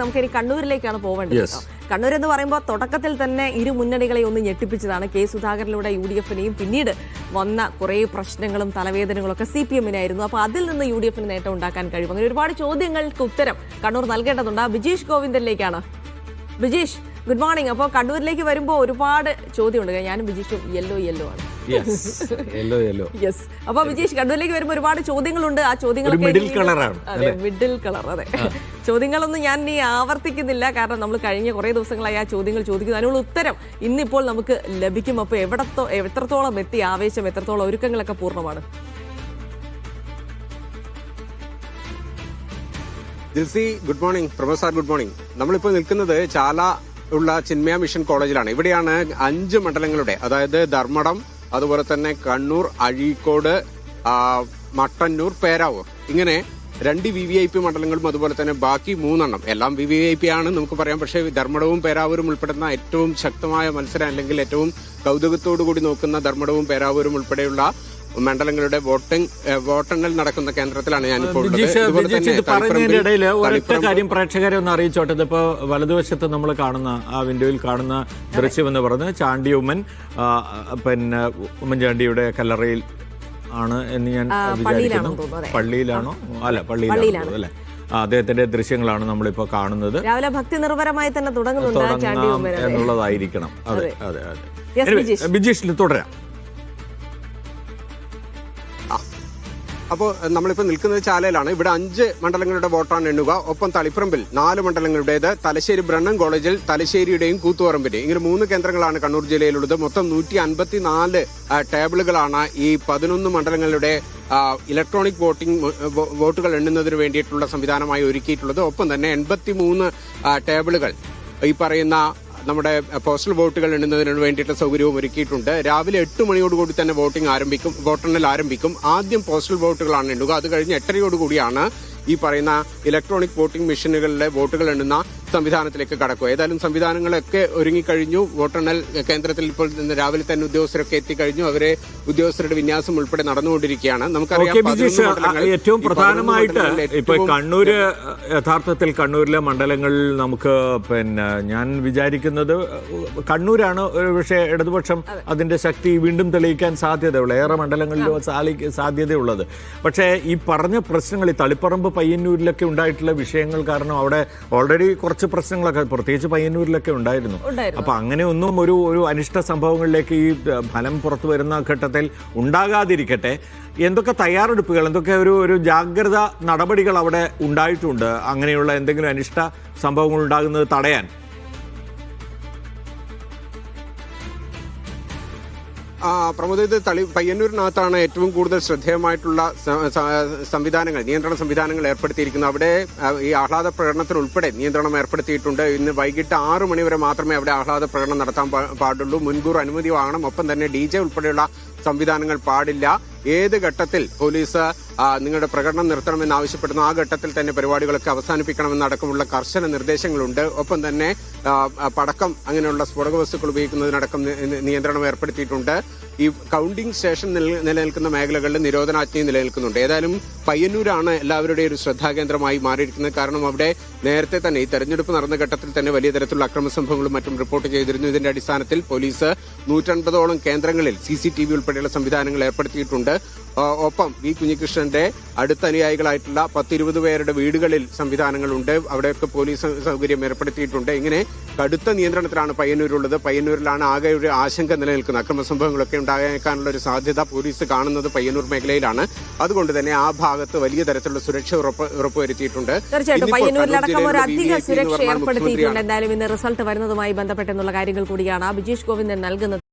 നമുക്ക് ഇനി കണ്ണൂരിലേക്കാണ് പോവേണ്ടത്. കണ്ണൂർ എന്ന് പറയുമ്പോൾ തുടക്കത്തിൽ തന്നെ ഇരു മുന്നണികളെ ഒന്ന് ഞെട്ടിപ്പിച്ചതാണ്. കെ സുധാകരനിലൂടെ UDF-നെയും പിന്നീട് വന്ന കുറേ പ്രശ്നങ്ങളും തലവേദനകളും ഒക്കെ CPM-നായിരുന്നു. അപ്പോൾ അതിൽ നിന്ന് UDF-ന് നേട്ടം ഉണ്ടാക്കാൻ കഴിയും. അങ്ങനെ ഒരുപാട് ചോദ്യങ്ങൾക്ക് ഉത്തരം കണ്ണൂർ നൽകേണ്ടതുണ്ട്. ബിജീഷ് ഗോവിന്ദനിലേക്കാണ്. Bijeesh, good morning. അപ്പോൾ കണ്ണൂരിലേക്ക് വരുമ്പോൾ ഒരുപാട് ചോദ്യമുണ്ട്. ഞാനും ബിജീഷും യെല്ലോ ആണ്. അപ്പൊ വിജേഷ്, കണ്ണൂരിലേക്ക് വരുമ്പോൾ ഒരുപാട് ചോദ്യങ്ങളുണ്ട്. ആ ചോദ്യങ്ങളൊക്കെ മിഡിൽ കളർ. അതെ, ചോദ്യങ്ങളൊന്നും ഞാൻ ഇനി ആവർത്തിക്കുന്നില്ല. കാരണം നമ്മൾ കഴിഞ്ഞ കുറെ ദിവസങ്ങളായി ആ ചോദ്യങ്ങൾ ചോദിക്കുന്നു. അതിനുള്ള ഉത്തരം ഇന്നിപ്പോൾ നമുക്ക് ലഭിക്കും. അപ്പൊ എത്രത്തോളം എത്തി ആവേശം, എത്രത്തോളം ഒരുക്കങ്ങളൊക്കെ പൂർണ്ണമാണ്? Good morning professor. Good morning. നമ്മളിപ്പോൾ നിൽക്കുന്നത് ചാല ഉള്ള ചിന്മയ മിഷൻ കോളേജിലാണ്. ഇവിടെയാണ് 5 മണ്ഡലങ്ങളുടെ, അതായത് ധർമ്മടം, അതുപോലെ തന്നെ കണ്ണൂർ, അഴീക്കോട്, മട്ടന്നൂർ, പേരാവൂർ, ഇങ്ങനെ 2 VVIP മണ്ഡലങ്ങളും അതുപോലെ തന്നെ ബാക്കി 3 എല്ലാം VVIP ആണ് നമുക്ക് പറയാം. പക്ഷേ ധർമ്മടവും പേരാവൂരും ഉൾപ്പെടുന്ന ഏറ്റവും ശക്തമായ മത്സരം, അല്ലെങ്കിൽ ഏറ്റവും കൗതുകത്തോടു കൂടി നോക്കുന്ന ധർമ്മടവും പേരാവൂരും ഉൾപ്പെടെയുള്ള മണ്ഡലങ്ങളുടെ വോട്ടെണ്ണൽ നടക്കുന്ന കേന്ദ്രത്തിലാണ് ഞാനിപ്പോൾ. പറഞ്ഞതിനിടയിൽ ഒരൊറ്റ കാര്യം പ്രേക്ഷകരെ ഒന്ന് അറിയിച്ചോട്ടെ. ഇതിപ്പോ വലതുവശത്ത് നമ്മൾ കാണുന്ന ആ വിൻഡോയിൽ കാണുന്ന ദൃശ്യം എന്ന് പറഞ്ഞ് ചാണ്ടി ഉമ്മൻ, പിന്നെ ഉമ്മൻചാണ്ടിയുടെ കല്ലറയിൽ ആണ് എന്ന് ഞാൻ വിചാരിക്കുന്നു. പള്ളിയിലാണോ? അല്ല, പള്ളിയിലാണോ അല്ലെ? അദ്ദേഹത്തിന്റെ ദൃശ്യങ്ങളാണ് നമ്മളിപ്പോ കാണുന്നത്. രാവിലെ ഭക്തി നിർഭരമായി തന്നെ തുടങ്ങും എന്നുള്ളതായിരിക്കണം. അതെ അതെ അതെ. ബിജീഷിൽ തുടരാം. അപ്പോൾ നമ്മളിപ്പോൾ നിൽക്കുന്നത് ചാലയിലാണ്. ഇവിടെ 5 മണ്ഡലങ്ങളുടെ വോട്ടാണ് എണ്ണുക. ഒപ്പം തളിപ്പറമ്പിൽ 4 മണ്ഡലങ്ങളുടേത്, തലശ്ശേരി ബ്രണ്ണൻ കോളേജിൽ തലശ്ശേരിയുടെയും കൂത്തുപറമ്പിന്റെയും, ഇങ്ങനെ 3 കേന്ദ്രങ്ങളാണ് കണ്ണൂർ ജില്ലയിലുള്ളത്. മൊത്തം 154 ടേബിളുകളാണ് ഈ 11 മണ്ഡലങ്ങളുടെ ഇലക്ട്രോണിക് വോട്ടുകൾ എണ്ണുന്നതിന് വേണ്ടിയിട്ടുള്ള സംവിധാനമായി ഒരുക്കിയിട്ടുള്ളത്. ഒപ്പം തന്നെ 83 ടേബിളുകൾ ഈ പറയുന്ന നമ്മുടെ പോസ്റ്റൽ വോട്ടുകൾ എണ്ണുന്നതിന് വേണ്ടിയിട്ട് സൗകര്യവും ഒരുക്കിയിട്ടുണ്ട്. രാവിലെ 8 മണിയോടുകൂടി തന്നെ വോട്ടെണ്ണൽ ആരംഭിക്കും. ആദ്യം പോസ്റ്റൽ വോട്ടുകളാണ് എണ്ണുക. അത് കഴിഞ്ഞ് 8:30യോടുകൂടിയാണ് ഈ പറയുന്ന ഇലക്ട്രോണിക് വോട്ടിംഗ് മെഷീനുകളിലെ വോട്ടുകൾ എണ്ണുന്ന സംവിധാനത്തിലേക്ക് കടക്കുക. ഏതായാലും സംവിധാനങ്ങളൊക്കെ ഒരുങ്ങിക്കഴിഞ്ഞു. വോട്ടെണ്ണൽ കേന്ദ്രത്തിൽ ഇപ്പോൾ രാവിലെ തന്നെ ഉദ്യോഗസ്ഥരൊക്കെ എത്തിക്കഴിഞ്ഞു. ഉദ്യോഗസ്ഥരുടെ വിന്യാസം ഉൾപ്പെടെ നടന്നുകൊണ്ടിരിക്കുകയാണ്. നമുക്കറിയാം, ഏറ്റവും പ്രധാനമായിട്ട് ഇപ്പൊ കണ്ണൂര്, യഥാർത്ഥത്തിൽ കണ്ണൂരിലെ മണ്ഡലങ്ങളിൽ നമുക്ക് ഞാൻ വിചാരിക്കുന്നത് കണ്ണൂരാണ് ഒരു പക്ഷേ ഇടതുപക്ഷം അതിന്റെ ശക്തി വീണ്ടും തെളിയിക്കാൻ സാധ്യതയുള്ളത്, ഏറെ മണ്ഡലങ്ങളിലും സാധ്യതയുള്ളത്. പക്ഷേ ഈ പറഞ്ഞ പ്രശ്നങ്ങൾ, ഈ തളിപ്പറമ്പ് പയ്യന്നൂരിലൊക്കെ ഉണ്ടായിട്ടുള്ള വിഷയങ്ങൾ കാരണം അവിടെ ഓൾറെഡി കുറച്ച് പ്രശ്നങ്ങളൊക്കെ പ്രത്യേകിച്ച് പയ്യന്നൂരിലൊക്കെ ഉണ്ടായിരുന്നു. അപ്പൊ അങ്ങനെ ഒന്നും ഒരു അനിഷ്ട സംഭവങ്ങളിലേക്ക് ഈ ഫലം പുറത്തു വരുന്ന ഘട്ടത്തിൽ ഉണ്ടാകാതിരിക്കട്ടെ. എന്തൊക്കെ തയ്യാറെടുപ്പുകൾ, എന്തൊക്കെ ഒരു ജാഗ്രത നടപടികൾ അവിടെ ഉണ്ടായിട്ടുണ്ട് അങ്ങനെയുള്ള എന്തെങ്കിലും അനിഷ്ട സംഭവങ്ങൾ ഉണ്ടാകുന്നത് തടയാൻ? പ്രമോദ്, ഇത് പയ്യന്നൂരിനകത്താണ് ഏറ്റവും കൂടുതൽ ശ്രദ്ധേയമായിട്ടുള്ള സംവിധാനങ്ങൾ, നിയന്ത്രണ സംവിധാനങ്ങൾ ഏർപ്പെടുത്തിയിരിക്കുന്നത്. അവിടെ ഈ ആഹ്ലാദ പ്രകടനത്തിന് ഉൾപ്പെടെ നിയന്ത്രണം ഏർപ്പെടുത്തിയിട്ടുണ്ട്. ഇന്ന് വൈകിട്ട് 6 മണി വരെ മാത്രമേ അവിടെ ആഹ്ലാദ പ്രകടനം നടത്താൻ പാടുള്ളൂ. മുൻകൂർ അനുമതി വാങ്ങണം. ഒപ്പം തന്നെ DJ ഉൾപ്പെടെയുള്ള സംവിധാനങ്ങൾ പാടില്ല. ഏത് ഘട്ടത്തിൽ പോലീസ് നിങ്ങളുടെ പ്രകടനം നിർത്തണമെന്ന് ആവശ്യപ്പെടുന്നു ആ ഘട്ടത്തിൽ തന്നെ പരിപാടികളൊക്കെ അവസാനിപ്പിക്കണമെന്നടക്കമുള്ള കർശന നിർദ്ദേശങ്ങളുണ്ട്. ഒപ്പം തന്നെ പടക്കം, അങ്ങനെയുള്ള സ്ഫോടക വസ്തുക്കൾ ഉപയോഗിക്കുന്നതിനടക്കം നിയന്ത്രണം ഏർപ്പെടുത്തിയിട്ടുണ്ട്. ഈ കൗണ്ടിംഗ് സ്റ്റേഷൻ നിലനിൽക്കുന്ന മേഖലകളിൽ നിരോധനാജ്ഞയും നിലനിൽക്കുന്നുണ്ട്. ഏതായാലും പയ്യന്നൂരാണ് എല്ലാവരുടെയും ഒരു ശ്രദ്ധാകേന്ദ്രമായി മാറിയിരിക്കുന്നത്. കാരണം അവിടെ നേരത്തെ തന്നെ ഈ തെരഞ്ഞെടുപ്പ് നടന്ന ഘട്ടത്തിൽ തന്നെ വലിയ തരത്തിലുള്ള അക്രമ സംഭവങ്ങളും മറ്റും റിപ്പോർട്ട് ചെയ്തിരുന്നു. ഇതിന്റെ അടിസ്ഥാനത്തിൽ പോലീസ് 150ഓളം കേന്ദ്രങ്ങളിൽ CCTV ഉൾപ്പെടെയുള്ള സംവിധാനങ്ങൾ ഏർപ്പെടുത്തിയിട്ടുണ്ട്. ഒപ്പം വി കുഞ്ഞികൃഷ്ണന്റെ അടുത്ത അനുയായികളായിട്ടുള്ള 10-20 പേരുടെ വീടുകളിൽ സംവിധാനങ്ങളുണ്ട്. അവിടെയൊക്കെ പോലീസ് സൗകര്യം ഏർപ്പെടുത്തിയിട്ടുണ്ട്. ഇങ്ങനെ കടുത്ത നിയന്ത്രണത്തിലാണ് പയ്യന്നൂരുള്ളത്. പയ്യന്നൂരിലാണ് ആകെ ഒരു ആശങ്ക നിലനിൽക്കുന്നത്. അക്രമ സംഭവങ്ങളൊക്കെ ഉണ്ടാകാനുള്ള ഒരു സാധ്യത പോലീസ് കാണുന്നത് പയ്യന്നൂർ മേഖലയിലാണ്. അതുകൊണ്ട് തന്നെ ആ ഭാഗത്ത് വലിയ തരത്തിലുള്ള സുരക്ഷ ഉറപ്പുവരുത്തിയിട്ടുണ്ട്. തീർച്ചയായിട്ടും പയ്യന്നൂരിലടക്കം ഒരു അധിക സുരക്ഷ ഏർപ്പെടുത്തിയിട്ടുണ്ട്. എന്തായാലും ഇന്ന് റിസൾട്ട് വരുന്നതുമായി ബന്ധപ്പെട്ടെന്നുള്ള കാര്യങ്ങൾ കൂടിയാണ് ബിജീഷ് ഗോവിന്ദൻ നൽകുന്നത്.